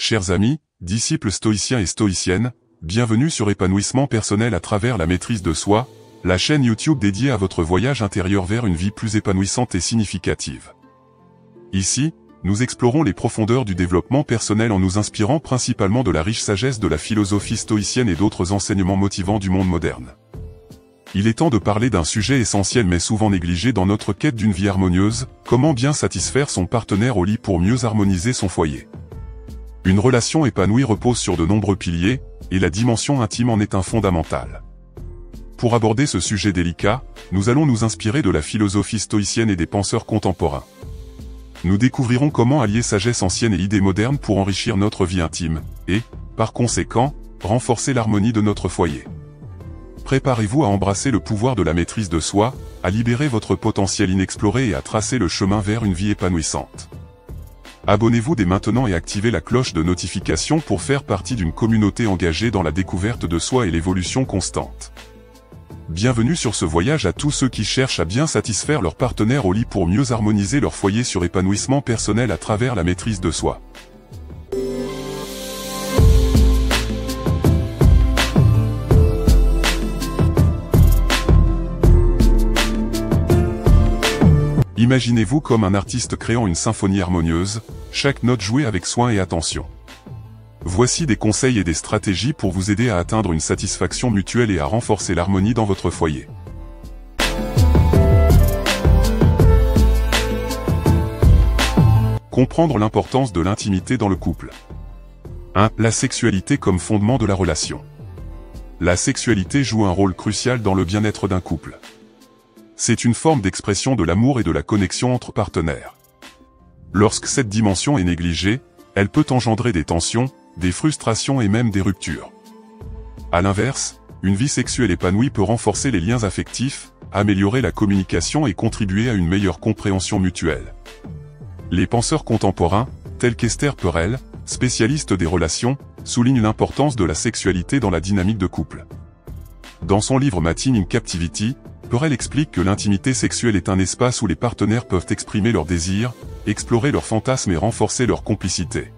Chers amis, disciples stoïciens et stoïciennes, bienvenue sur Épanouissement personnel à travers la maîtrise de soi, la chaîne YouTube dédiée à votre voyage intérieur vers une vie plus épanouissante et significative. Ici, nous explorons les profondeurs du développement personnel en nous inspirant principalement de la riche sagesse de la philosophie stoïcienne et d'autres enseignements motivants du monde moderne. Il est temps de parler d'un sujet essentiel mais souvent négligé dans notre quête d'une vie harmonieuse, comment bien satisfaire son partenaire au lit pour mieux harmoniser son foyer. Une relation épanouie repose sur de nombreux piliers, et la dimension intime en est un fondamental. Pour aborder ce sujet délicat, nous allons nous inspirer de la philosophie stoïcienne et des penseurs contemporains. Nous découvrirons comment allier sagesse ancienne et idées modernes pour enrichir notre vie intime, et, par conséquent, renforcer l'harmonie de notre foyer. Préparez-vous à embrasser le pouvoir de la maîtrise de soi, à libérer votre potentiel inexploré et à tracer le chemin vers une vie épanouissante. Abonnez-vous dès maintenant et activez la cloche de notification pour faire partie d'une communauté engagée dans la découverte de soi et l'évolution constante. Bienvenue sur ce voyage à tous ceux qui cherchent à bien satisfaire leur partenaire au lit pour mieux harmoniser leur foyer sur épanouissement personnel à travers la maîtrise de soi. Imaginez-vous comme un artiste créant une symphonie harmonieuse, chaque note jouée avec soin et attention. Voici des conseils et des stratégies pour vous aider à atteindre une satisfaction mutuelle et à renforcer l'harmonie dans votre foyer. Comprendre l'importance de l'intimité dans le couple. 1. La sexualité comme fondement de la relation. La sexualité joue un rôle crucial dans le bien-être d'un couple. C'est une forme d'expression de l'amour et de la connexion entre partenaires. Lorsque cette dimension est négligée, elle peut engendrer des tensions, des frustrations et même des ruptures. À l'inverse, une vie sexuelle épanouie peut renforcer les liens affectifs, améliorer la communication et contribuer à une meilleure compréhension mutuelle. Les penseurs contemporains, tels qu'Esther Perel, spécialiste des relations, soulignent l'importance de la sexualité dans la dynamique de couple. Dans son livre Mating in Captivity, Perel explique que l'intimité sexuelle est un espace où les partenaires peuvent exprimer leurs désirs, explorer leurs fantasmes et renforcer leur complicité.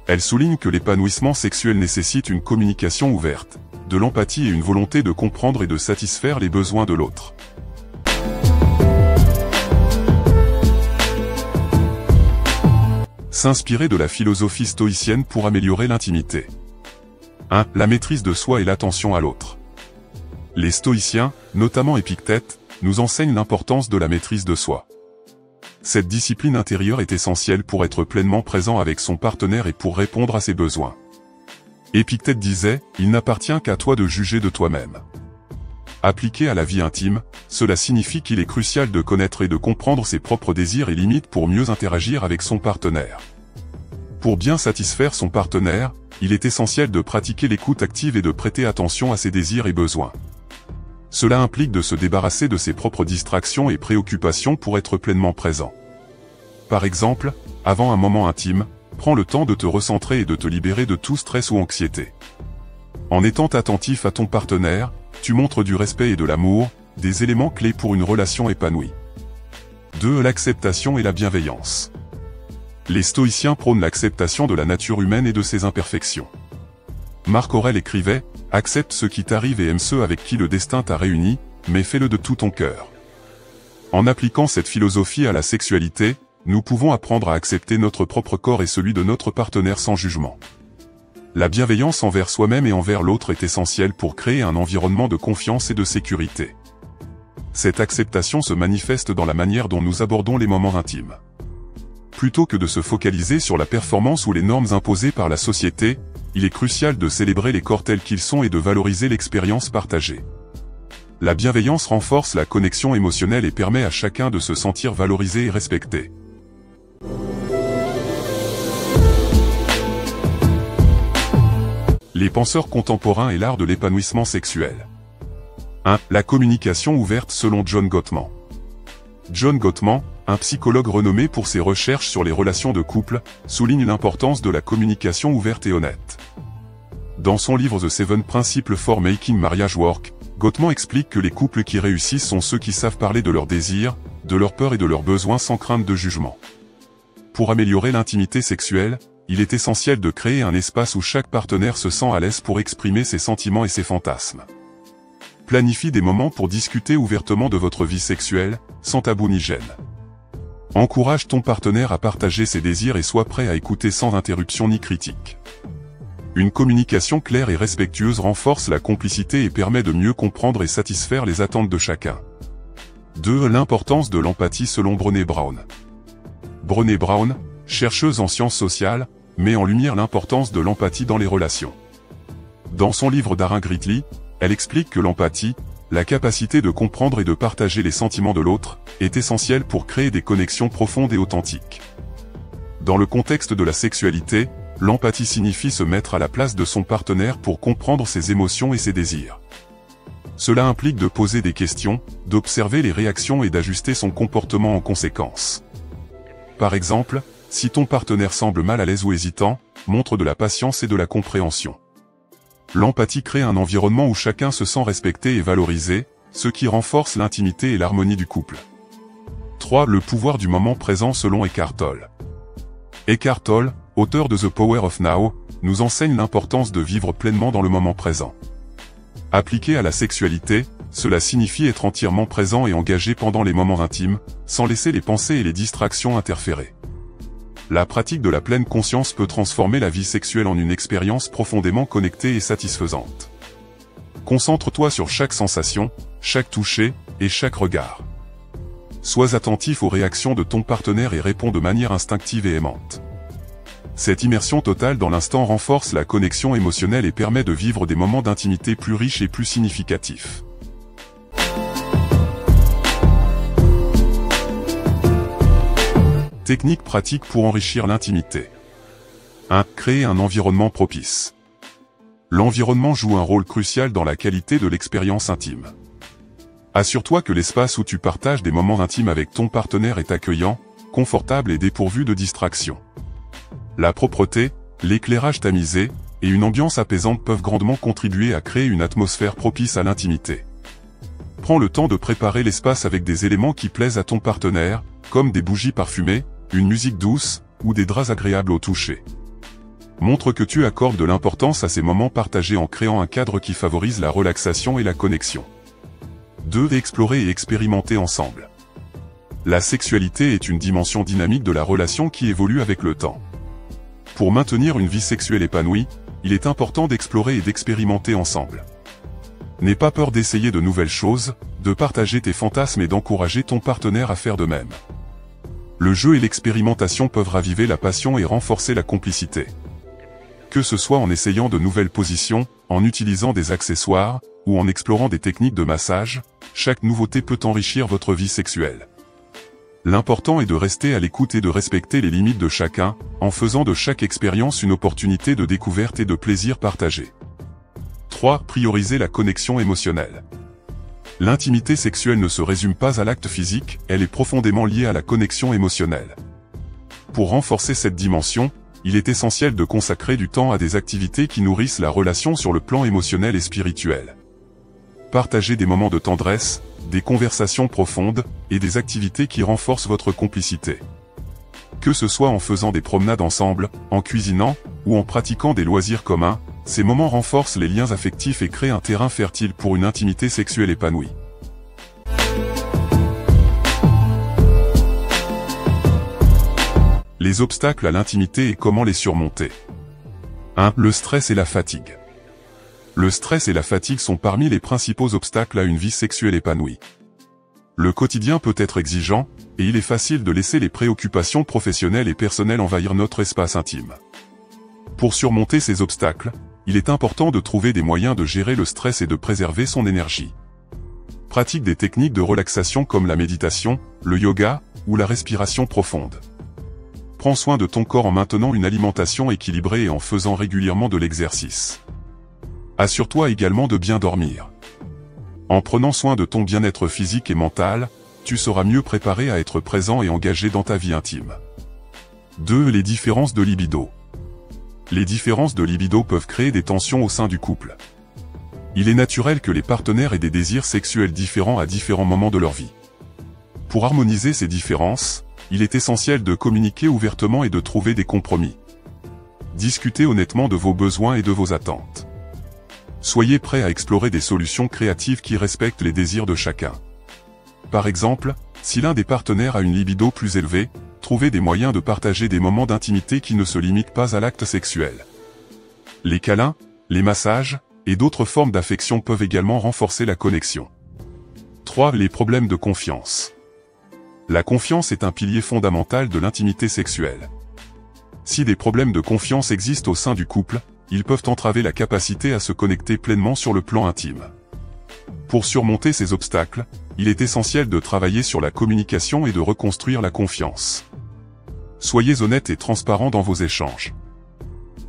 Elle souligne que l'épanouissement sexuel nécessite une communication ouverte, de l'empathie et une volonté de comprendre et de satisfaire les besoins de l'autre. S'inspirer de la philosophie stoïcienne pour améliorer l'intimité. 1. La maîtrise de soi et l'attention à l'autre. Les stoïciens, notamment Épictète, nous enseignent l'importance de la maîtrise de soi. Cette discipline intérieure est essentielle pour être pleinement présent avec son partenaire et pour répondre à ses besoins. Épictète disait, « Il n'appartient qu'à toi de juger de toi-même ». Appliqué à la vie intime, cela signifie qu'il est crucial de connaître et de comprendre ses propres désirs et limites pour mieux interagir avec son partenaire. Pour bien satisfaire son partenaire, il est essentiel de pratiquer l'écoute active et de prêter attention à ses désirs et besoins. Cela implique de se débarrasser de ses propres distractions et préoccupations pour être pleinement présent. Par exemple, avant un moment intime, prends le temps de te recentrer et de te libérer de tout stress ou anxiété. En étant attentif à ton partenaire, tu montres du respect et de l'amour, des éléments clés pour une relation épanouie. 2. L'acceptation et la bienveillance. Les stoïciens prônent l'acceptation de la nature humaine et de ses imperfections. Marc Aurèle écrivait, « Accepte ce qui t'arrive et aime ceux avec qui le destin t'a réuni, mais fais-le de tout ton cœur. » En appliquant cette philosophie à la sexualité, nous pouvons apprendre à accepter notre propre corps et celui de notre partenaire sans jugement. La bienveillance envers soi-même et envers l'autre est essentielle pour créer un environnement de confiance et de sécurité. Cette acceptation se manifeste dans la manière dont nous abordons les moments intimes. Plutôt que de se focaliser sur la performance ou les normes imposées par la société, il est crucial de célébrer les corps tels qu'ils sont et de valoriser l'expérience partagée. La bienveillance renforce la connexion émotionnelle et permet à chacun de se sentir valorisé et respecté. Les penseurs contemporains et l'art de l'épanouissement sexuel. 1. La communication ouverte selon John Gottman. John Gottman, un psychologue renommé pour ses recherches sur les relations de couple, souligne l'importance de la communication ouverte et honnête. Dans son livre The 7 Principles for Making Marriage Work, Gottman explique que les couples qui réussissent sont ceux qui savent parler de leurs désirs, de leurs peurs et de leurs besoins sans crainte de jugement. Pour améliorer l'intimité sexuelle, il est essentiel de créer un espace où chaque partenaire se sent à l'aise pour exprimer ses sentiments et ses fantasmes. Planifie des moments pour discuter ouvertement de votre vie sexuelle, sans tabou ni gêne. Encourage ton partenaire à partager ses désirs et sois prêt à écouter sans interruption ni critique. Une communication claire et respectueuse renforce la complicité et permet de mieux comprendre et satisfaire les attentes de chacun. 2. L'importance de l'empathie selon Brené Brown. Brené Brown, chercheuse en sciences sociales, met en lumière l'importance de l'empathie dans les relations. Dans son livre Daring Greatly, elle explique que l'empathie, la capacité de comprendre et de partager les sentiments de l'autre, est essentielle pour créer des connexions profondes et authentiques. Dans le contexte de la sexualité, l'empathie signifie se mettre à la place de son partenaire pour comprendre ses émotions et ses désirs. Cela implique de poser des questions, d'observer les réactions et d'ajuster son comportement en conséquence. Par exemple, si ton partenaire semble mal à l'aise ou hésitant, montre de la patience et de la compréhension. L'empathie crée un environnement où chacun se sent respecté et valorisé, ce qui renforce l'intimité et l'harmonie du couple. 3. Le pouvoir du moment présent selon Eckhart Tolle. Eckhart Tolle, auteur de The Power of Now, nous enseigne l'importance de vivre pleinement dans le moment présent. Appliqué à la sexualité, cela signifie être entièrement présent et engagé pendant les moments intimes, sans laisser les pensées et les distractions interférer. La pratique de la pleine conscience peut transformer la vie sexuelle en une expérience profondément connectée et satisfaisante. Concentre-toi sur chaque sensation, chaque toucher, et chaque regard. Sois attentif aux réactions de ton partenaire et réponds de manière instinctive et aimante. Cette immersion totale dans l'instant renforce la connexion émotionnelle et permet de vivre des moments d'intimité plus riches et plus significatifs. Techniques pratiques pour enrichir l'intimité. 1. Créer un environnement propice. L'environnement joue un rôle crucial dans la qualité de l'expérience intime. Assure-toi que l'espace où tu partages des moments intimes avec ton partenaire est accueillant, confortable et dépourvu de distractions. La propreté, l'éclairage tamisé, et une ambiance apaisante peuvent grandement contribuer à créer une atmosphère propice à l'intimité. Prends le temps de préparer l'espace avec des éléments qui plaisent à ton partenaire, comme des bougies parfumées, une musique douce, ou des draps agréables au toucher. Montre que tu accordes de l'importance à ces moments partagés en créant un cadre qui favorise la relaxation et la connexion. 2. Explorer et expérimenter ensemble. La sexualité est une dimension dynamique de la relation qui évolue avec le temps. Pour maintenir une vie sexuelle épanouie, il est important d'explorer et d'expérimenter ensemble. N'aie pas peur d'essayer de nouvelles choses, de partager tes fantasmes et d'encourager ton partenaire à faire de même. Le jeu et l'expérimentation peuvent raviver la passion et renforcer la complicité. Que ce soit en essayant de nouvelles positions, en utilisant des accessoires, ou en explorant des techniques de massage, chaque nouveauté peut enrichir votre vie sexuelle. L'important est de rester à l'écoute et de respecter les limites de chacun, en faisant de chaque expérience une opportunité de découverte et de plaisir partagé. 3. Prioriser la connexion émotionnelle. L'intimité sexuelle ne se résume pas à l'acte physique, elle est profondément liée à la connexion émotionnelle. Pour renforcer cette dimension, il est essentiel de consacrer du temps à des activités qui nourrissent la relation sur le plan émotionnel et spirituel. Partagez des moments de tendresse, des conversations profondes, et des activités qui renforcent votre complicité. Que ce soit en faisant des promenades ensemble, en cuisinant, ou en pratiquant des loisirs communs, ces moments renforcent les liens affectifs et créent un terrain fertile pour une intimité sexuelle épanouie. Les obstacles à l'intimité et comment les surmonter. 1. Le stress et la fatigue. Le stress et la fatigue sont parmi les principaux obstacles à une vie sexuelle épanouie. Le quotidien peut être exigeant, et il est facile de laisser les préoccupations professionnelles et personnelles envahir notre espace intime. Pour surmonter ces obstacles, il est important de trouver des moyens de gérer le stress et de préserver son énergie. Pratique des techniques de relaxation comme la méditation, le yoga, ou la respiration profonde. Prends soin de ton corps en maintenant une alimentation équilibrée et en faisant régulièrement de l'exercice. Assure-toi également de bien dormir. En prenant soin de ton bien-être physique et mental, tu seras mieux préparé à être présent et engagé dans ta vie intime. 2. Les différences de libido. Les différences de libido peuvent créer des tensions au sein du couple. Il est naturel que les partenaires aient des désirs sexuels différents à différents moments de leur vie. Pour harmoniser ces différences, il est essentiel de communiquer ouvertement et de trouver des compromis. discutez honnêtement de vos besoins et de vos attentes. Soyez prêt à explorer des solutions créatives qui respectent les désirs de chacun. Par exemple, si l'un des partenaires a une libido plus élevée, trouvez des moyens de partager des moments d'intimité qui ne se limitent pas à l'acte sexuel. Les câlins, les massages, et d'autres formes d'affection peuvent également renforcer la connexion. 3. Les problèmes de confiance. La confiance est un pilier fondamental de l'intimité sexuelle. Si des problèmes de confiance existent au sein du couple, ils peuvent entraver la capacité à se connecter pleinement sur le plan intime. Pour surmonter ces obstacles, il est essentiel de travailler sur la communication et de reconstruire la confiance. Soyez honnête et transparent dans vos échanges.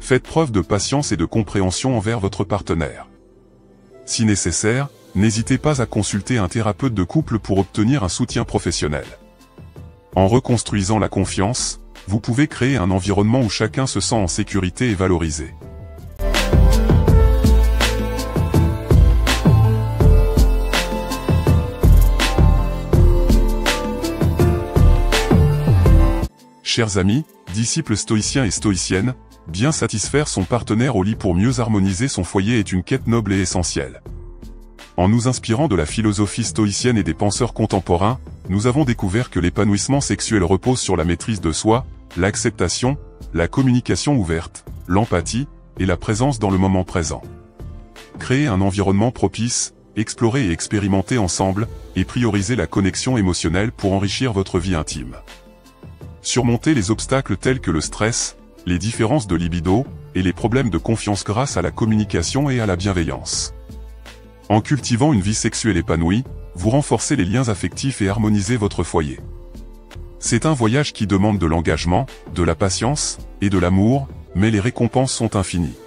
Faites preuve de patience et de compréhension envers votre partenaire. Si nécessaire, n'hésitez pas à consulter un thérapeute de couple pour obtenir un soutien professionnel. En reconstruisant la confiance, vous pouvez créer un environnement où chacun se sent en sécurité et valorisé. Chers amis, disciples stoïciens et stoïciennes, bien satisfaire son partenaire au lit pour mieux harmoniser son foyer est une quête noble et essentielle. En nous inspirant de la philosophie stoïcienne et des penseurs contemporains, nous avons découvert que l'épanouissement sexuel repose sur la maîtrise de soi, l'acceptation, la communication ouverte, l'empathie, et la présence dans le moment présent. Créer un environnement propice, explorer et expérimenter ensemble, et prioriser la connexion émotionnelle pour enrichir votre vie intime. Surmonter les obstacles tels que le stress, les différences de libido, et les problèmes de confiance grâce à la communication et à la bienveillance. En cultivant une vie sexuelle épanouie, vous renforcez les liens affectifs et harmonisez votre foyer. C'est un voyage qui demande de l'engagement, de la patience, et de l'amour, mais les récompenses sont infinies.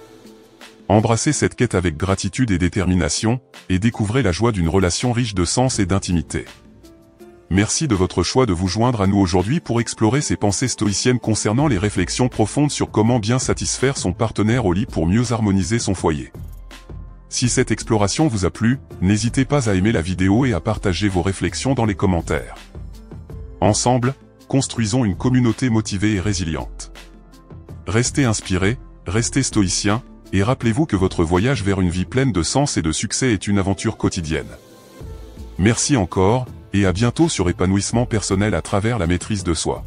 Embrassez cette quête avec gratitude et détermination, et découvrez la joie d'une relation riche de sens et d'intimité. Merci de votre choix de vous joindre à nous aujourd'hui pour explorer ces pensées stoïciennes concernant les réflexions profondes sur comment bien satisfaire son partenaire au lit pour mieux harmoniser son foyer. Si cette exploration vous a plu, n'hésitez pas à aimer la vidéo et à partager vos réflexions dans les commentaires. Ensemble, construisons une communauté motivée et résiliente. Restez inspirés, restez stoïciens, et rappelez-vous que votre voyage vers une vie pleine de sens et de succès est une aventure quotidienne. Merci encore, et à bientôt sur Épanouissement personnel à travers la maîtrise de soi.